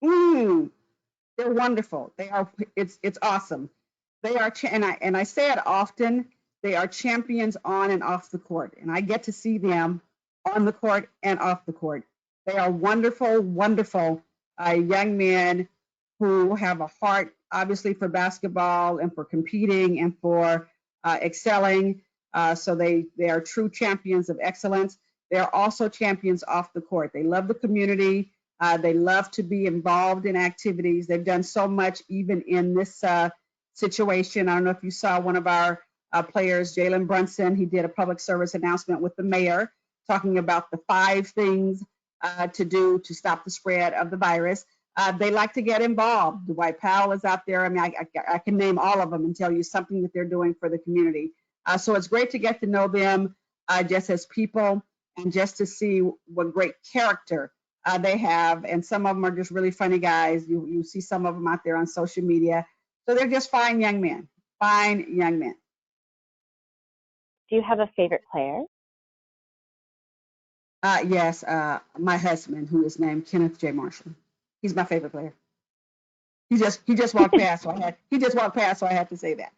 They're wonderful. It's awesome. They are, and I say it often, they are champions on and off the court. And I get to see them on the court and off the court. They are wonderful, wonderful young men who have a heart obviously for basketball and for competing and for excelling. So they are true champions of excellence. They're also champions off the court. They love the community. They love to be involved in activities. They've done so much even in this situation. I don't know if you saw one of our players, Jalen Brunson. He did a public service announcement with the mayor talking about the 5 things to do to stop the spread of the virus. They like to get involved. Dwight Powell is out there. I mean, I can name all of them and tell you something that they're doing for the community. So it's great to get to know them just as people and just to see what great character they have. And some of them are just really funny guys. You see some of them out there on social media. So they're just fine young men, fine young men. Do you have a favorite player? Yes, my husband, who is named Kenneth J. Marshall. He's my favorite player. He just walked past, so I had to say that.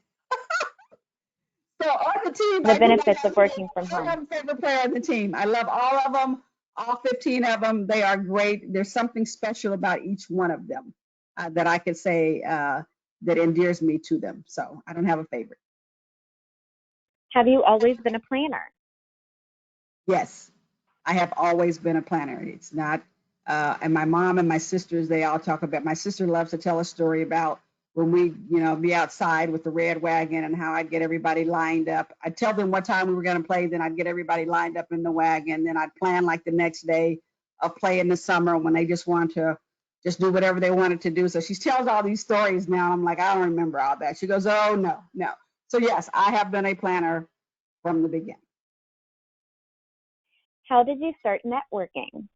So on the team, The benefits of working from I don't have home. a favorite player on the team. I love all of them, all 15 of them. They are great. There's something special about each one of them that I could say that endears me to them. So I don't have a favorite. Have you always been a planner? Yes, I have always been a planner. It's not, and my mom and my sisters, they all talk about, my sister loves to tell a story about when we, be outside with the red wagon and how I'd get everybody lined up. I'd tell them what time we were going to play, then I'd get everybody lined up in the wagon. Then I'd plan like the next day of play in the summer when they just want to just do whatever they wanted to do. So she tells all these stories now. I'm like, I don't remember all that. She goes, oh, no. So yes, I have been a planner from the beginning. How did you start networking?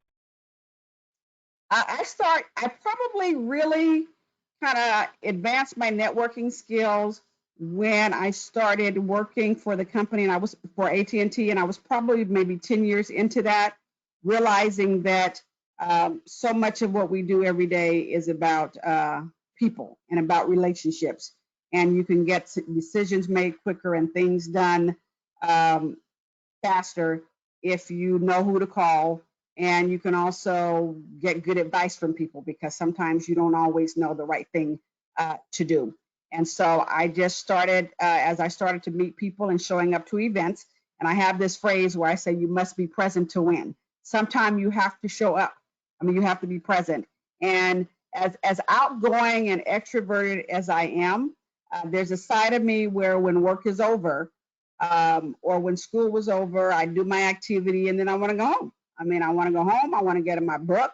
I probably really kind of advanced my networking skills when I started working for the company, and I was for AT&T, and I was probably maybe 10 years into that, realizing that so much of what we do every day is about people and about relationships, and you can get decisions made quicker and things done faster if you know who to call. And you can also get good advice from people because sometimes you don't always know the right thing to do. And so I just started, as I started to meet people and showing up to events, and I have this phrase where I say, you must be present to win. Sometimes you have to show up. I mean, you have to be present. And as outgoing and extroverted as I am, there's a side of me where when work is over or when school was over, I do my activity and then I want to go home. I mean, I want to go home. I want to get in my book.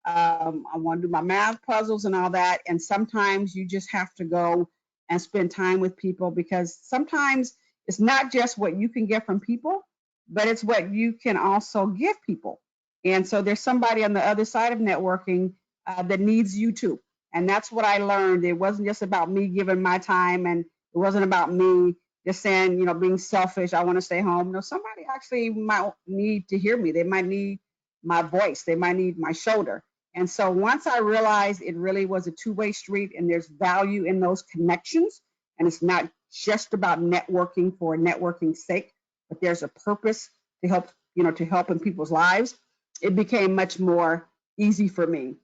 I want to do my math puzzles and all that. And sometimes you just have to go and spend time with people because sometimes it's not just what you can get from people, but it's what you can also give people. And so there's somebody on the other side of networking that needs you too. And that's what I learned. It wasn't just about me giving my time, and it wasn't about me just saying, being selfish, I want to stay home. No, somebody actually might need to hear me. They might need my voice. They might need my shoulder. And so once I realized it really was a two-way street and there's value in those connections, and it's not just about networking for networking's sake, but there's a purpose to help, to help in people's lives, it became much more easy for me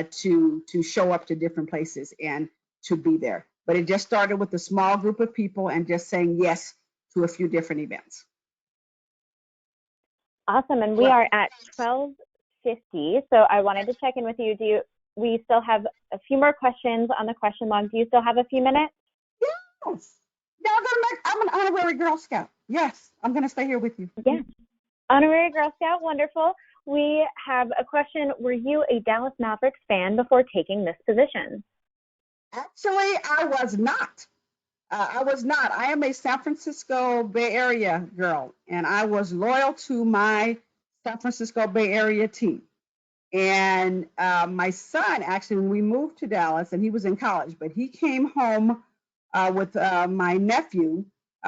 to show up to different places and to be there. But it just started with a small group of people and just saying yes to a few different events. Awesome. And we are at 12:50. So I wanted to check in with you. We still have a few more questions on the question log. Do you still have a few minutes? Yes. Yeah, I'm an honorary Girl Scout. Yes, I'm going to stay here with you. Yes. Honorary Girl Scout. Wonderful. We have a question. Were you a Dallas Mavericks fan before taking this position? Actually, I was not. I am a San Francisco Bay Area girl, and I was loyal to my San Francisco Bay Area team. And my son, actually, when we moved to Dallas, and he was in college, but he came home with my nephew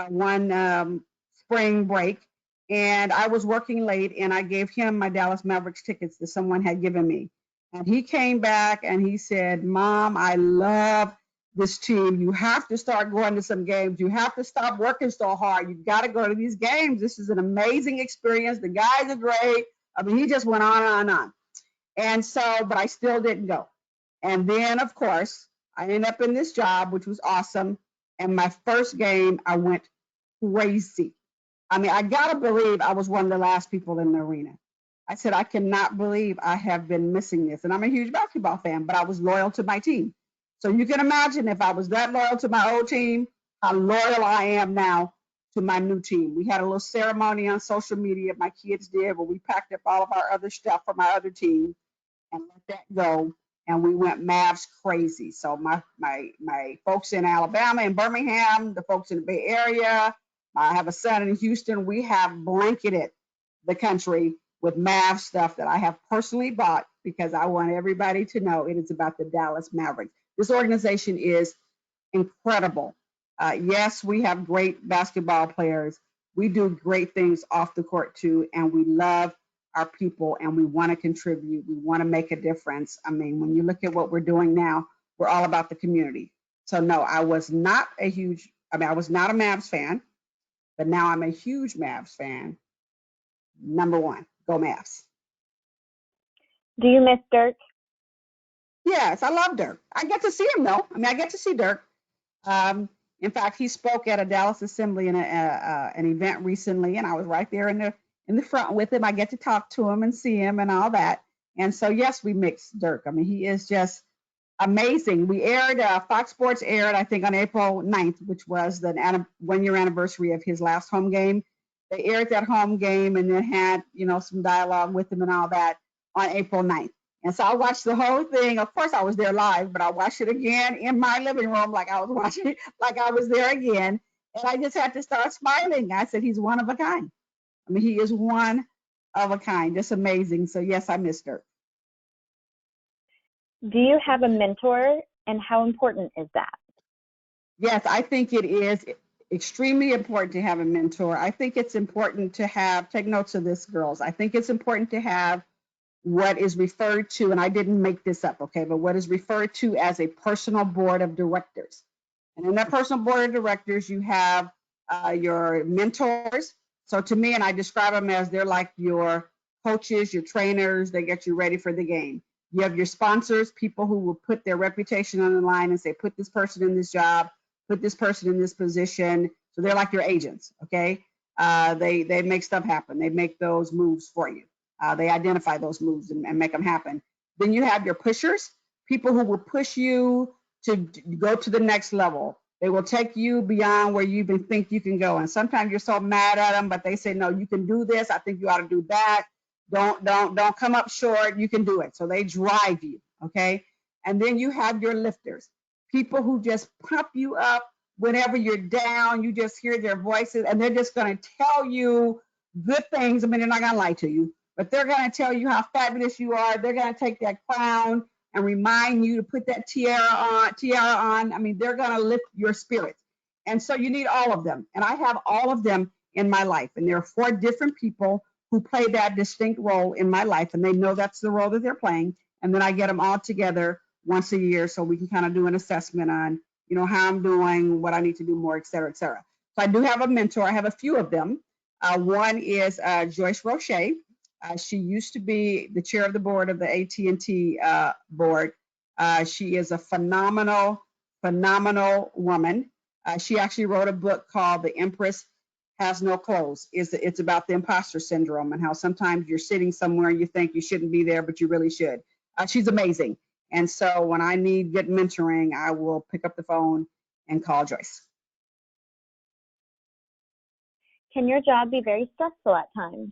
one spring break, and I was working late, and I gave him my Dallas Mavericks tickets that someone had given me. And he came back and he said, Mom, I love this team. You have to start going to some games. You have to stop working so hard. You've got to go to these games. This is an amazing experience. The guys are great. I mean, he just went on and on. And so, but I still didn't go. And then, of course, I ended up in this job, which was awesome. And my first game, I went crazy. I mean, I gotta believe I was one of the last people in the arena. I said, I cannot believe I have been missing this. And I'm a huge basketball fan, but I was loyal to my team. So you can imagine if I was that loyal to my old team, how loyal I am now to my new team. We had a little ceremony on social media, my kids did, where we packed up all of our other stuff from our other team and let that go. And we went Mavs crazy. So my folks in Alabama and Birmingham, the folks in the Bay Area, I have a son in Houston. We have blanketed the country with Mavs stuff that I have personally bought because I want everybody to know it is about the Dallas Mavericks. This organization is incredible. Yes, we have great basketball players. We do great things off the court too, and we love our people and we want to contribute. We want to make a difference. I mean, when you look at what we're doing now, we're all about the community. So no, I was not a Mavs fan, but now I'm a huge Mavs fan. Number one, go Mavs. Do you miss Dirk? Yes, I love Dirk. I get to see him though. I mean, I get to see Dirk. In fact, he spoke at a Dallas Assembly in an event recently, and I was right there in the front with him. I get to talk to him and see him and all that. And so, yes, we mix Dirk. I mean, he is just amazing. We aired, Fox Sports aired, I think, on April 9th, which was the 1-year anniversary of his last home game. They aired that home game and then had, some dialogue with him and all that on April 9th. And so I watched the whole thing. Of course, I was there live, but I watched it again in my living room like I was there again. And I just had to start smiling. I said, he's one of a kind. I mean, he is one of a kind. Just amazing. So, yes, I miss Dirk. Do you have a mentor, and how important is that? Yes, I think it is extremely important to have a mentor. I think it's important to take notes of this, girls. I think it's important to have what is referred to, and I didn't make this up, okay, but what is referred to as a personal board of directors. And in that personal board of directors, you have your mentors. So to me, and I describe them as they're like your coaches, your trainers, they get you ready for the game. You have your sponsors, people who will put their reputation on the line and say, put this person in this job, put this person in this position. So they're like your agents, okay? They make stuff happen. They make those moves for you. They identify those moves and make them happen. Then you have your pushers, people who will push you to go to the next level. They will take you beyond where you even think you can go. And sometimes you're so mad at them, but they say, no, you can do this. I think you ought to do that. Don't come up short. You can do it. So they drive you, okay? And then you have your lifters, people who just pump you up whenever you're down. You just hear their voices, and they're just going to tell you good things. I mean, they're not going to lie to you, but they're going to tell you how fabulous you are. They're going to take that crown and remind you to put that tiara on. I mean, they're going to lift your spirits. And so you need all of them. And I have all of them in my life. And there are 4 different people who play that distinct role in my life. And they know that's the role that they're playing. And then I get them all together once a year so we can kind of do an assessment on, how I'm doing, what I need to do more, et cetera, et cetera. So I do have a mentor. I have a few of them. One is Joyce Roche. She used to be the chair of the board of the AT&T board. She is a phenomenal woman. She actually wrote a book called The Empress Has No Clothes. It's about the imposter syndrome and how sometimes you're sitting somewhere and you think you shouldn't be there, but you really should. She's amazing. And so when I need good mentoring, I will pick up the phone and call Joyce. Can your job be very stressful at times?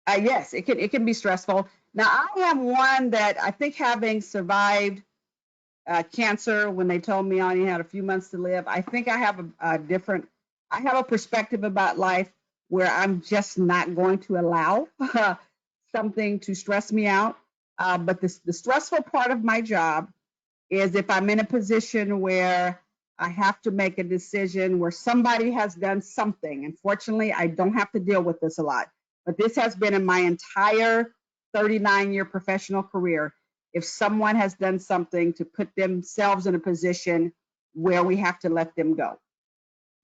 Yes, it can be stressful. Now, I am one that I think, having survived cancer when they told me I only had a few months to live, I think I have a perspective about life where I'm just not going to allow something to stress me out. But the stressful part of my job is if I'm in a position where I have to make a decision where somebody has done something. And fortunately, I don't have to deal with this a lot. But this has been in my entire 39-year professional career. If someone has done something to put themselves in a position where we have to let them go,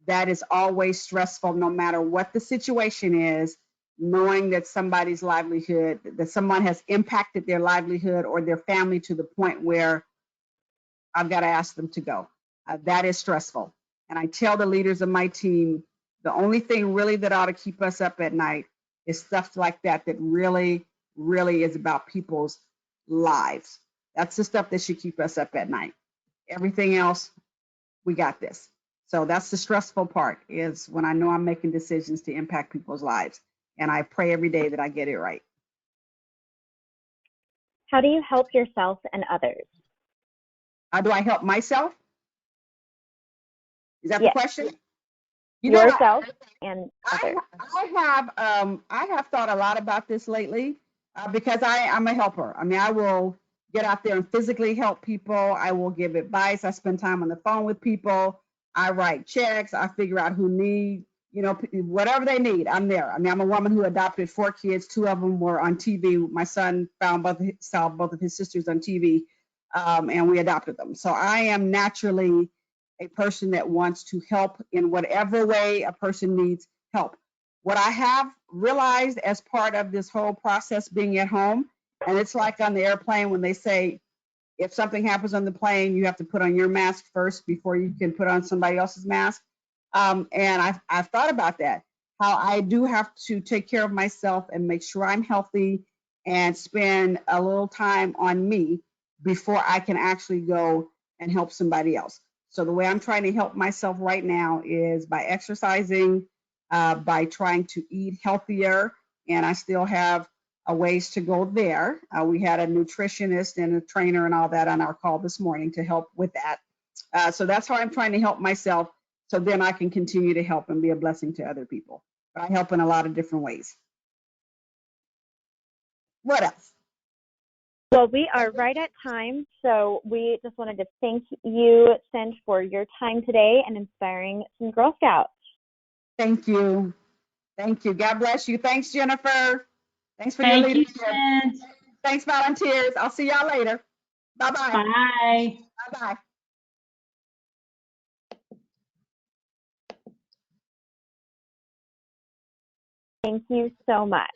that is always stressful, no matter what the situation is, knowing that somebody's livelihood, that someone has impacted their livelihood or their family to the point where I've got to ask them to go. That is stressful. And I tell the leaders of my team, the only thing really that ought to keep us up at night is stuff like that, that really, really is about people's lives. That's the stuff that should keep us up at night. Everything else, we got this. So that's the stressful part, is when I know I'm making decisions to impact people's lives. And I pray every day that I get it right. How do you help yourself and others? How do I help myself? Is that Yes. the question? You know, Yourself and others. I have thought a lot about this lately because I'm a helper. I mean, I will get out there and physically help people. I will give advice. I spend time on the phone with people. I write checks. I figure out who need, whatever they need. I'm there. I mean, I'm a woman who adopted 4 kids. 2 of them were on TV. My son saw both of his sisters on TV, and we adopted them. So I am naturally a person that wants to help in whatever way a person needs help. What I have realized as part of this whole process being at home, and it's like on the airplane when they say, if something happens on the plane, you have to put on your mask first before you can put on somebody else's mask. And I've thought about that, how I do have to take care of myself and make sure I'm healthy and spend a little time on me before I can actually go and help somebody else. So the way I'm trying to help myself right now is by exercising, by trying to eat healthier, and I still have a ways to go there. We had a nutritionist and a trainer and all that on our call this morning to help with that. So that's how I'm trying to help myself, so then I can continue to help and be a blessing to other people. But I help in a lot of different ways. What else? Well, we are right at time, so we just wanted to thank you, Cynt, for your time today and inspiring some Girl Scouts. Thank you. Thank you. God bless you. Thanks, Jennifer. Thanks for your Thank you, leadership. Cynt. Thanks, volunteers. I'll see y'all later. Bye-bye. Bye. Bye-bye. Thank you so much.